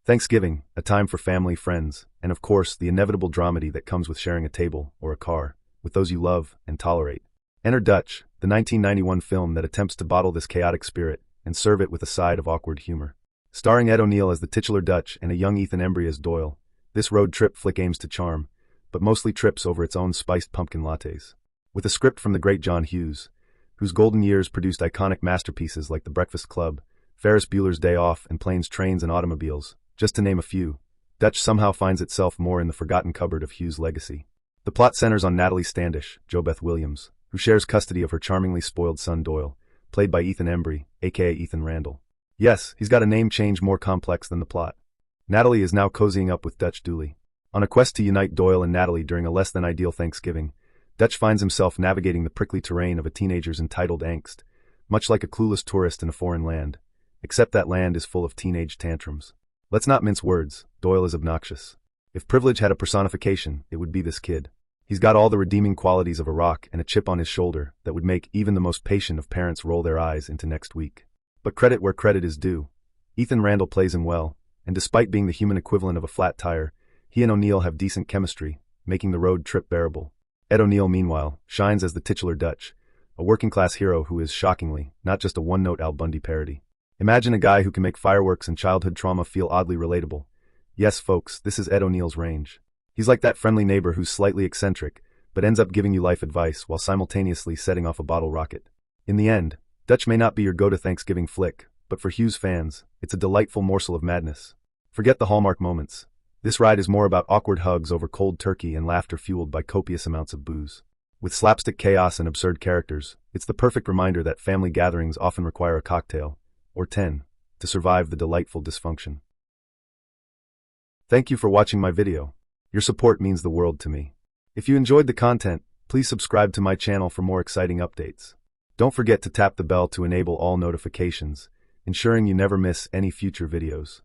Thanksgiving, a time for family, friends, and of course, the inevitable dramedy that comes with sharing a table, or a car, with those you love and tolerate. Enter Dutch, the 1991 film that attempts to bottle this chaotic spirit and serve it with a side of awkward humor. Starring Ed O'Neill as the titular Dutch and a young Ethan Embry as Doyle, this road trip flick aims to charm, but mostly trips over its own spiced pumpkin lattes. With a script from the great John Hughes, whose golden years produced iconic masterpieces like The Breakfast Club, Ferris Bueller's Day Off, and Planes, Trains, and Automobiles, just to name a few, Dutch somehow finds itself more in the forgotten cupboard of Hughes' legacy. The plot centers on Natalie Standish, JoBeth Williams, who shares custody of her charmingly spoiled son Doyle, played by Ethan Embry, aka Ethan Randall. Yes, he's got a name change more complex than the plot. Natalie is now cozying up with Dutch Dooley. On a quest to unite Doyle and Natalie during a less-than-ideal Thanksgiving, Dutch finds himself navigating the prickly terrain of a teenager's entitled angst, much like a clueless tourist in a foreign land, except that land is full of teenage tantrums. Let's not mince words, Doyle is obnoxious. If privilege had a personification, it would be this kid. He's got all the redeeming qualities of a rock and a chip on his shoulder that would make even the most patient of parents roll their eyes into next week. But credit where credit is due. Ethan Randall plays him well, and despite being the human equivalent of a flat tire, he and O'Neill have decent chemistry, making the road trip bearable. Ed O'Neill, meanwhile, shines as the titular Dutch, a working-class hero who is, shockingly, not just a one-note Al Bundy parody. Imagine a guy who can make fireworks and childhood trauma feel oddly relatable. Yes, folks, this is Ed O'Neill's range. He's like that friendly neighbor who's slightly eccentric, but ends up giving you life advice while simultaneously setting off a bottle rocket. In the end, Dutch may not be your go-to Thanksgiving flick, but for Hughes fans, it's a delightful morsel of madness. Forget the Hallmark moments. This ride is more about awkward hugs over cold turkey and laughter fueled by copious amounts of booze. With slapstick chaos and absurd characters, it's the perfect reminder that family gatherings often require a cocktail, or 10, to survive the delightful dysfunction. Thank you for watching my video. Your support means the world to me. If you enjoyed the content, please subscribe to my channel for more exciting updates. Don't forget to tap the bell to enable all notifications, ensuring you never miss any future videos.